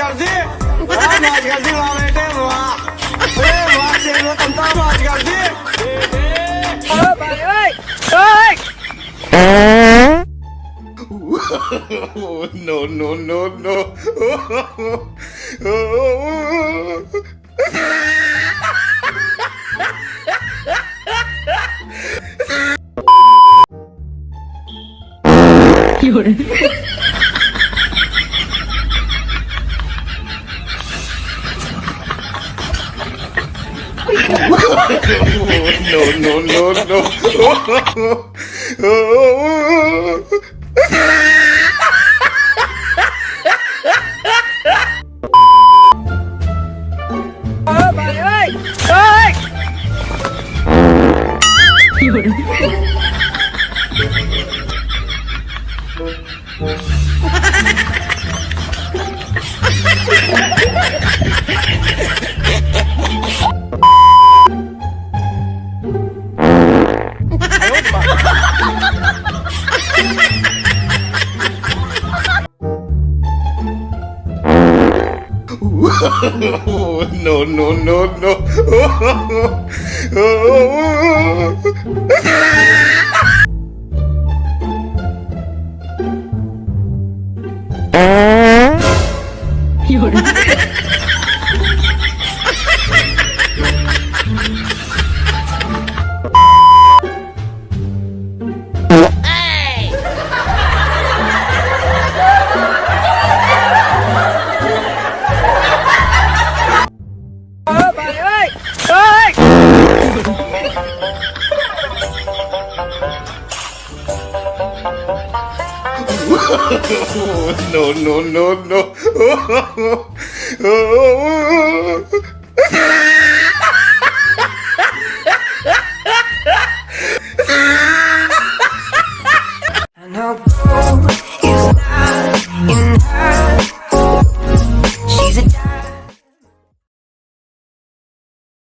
कर दी वाह बेटे वाह वाह से तंता मौज कर दी no no no no no no no no no no no no no no no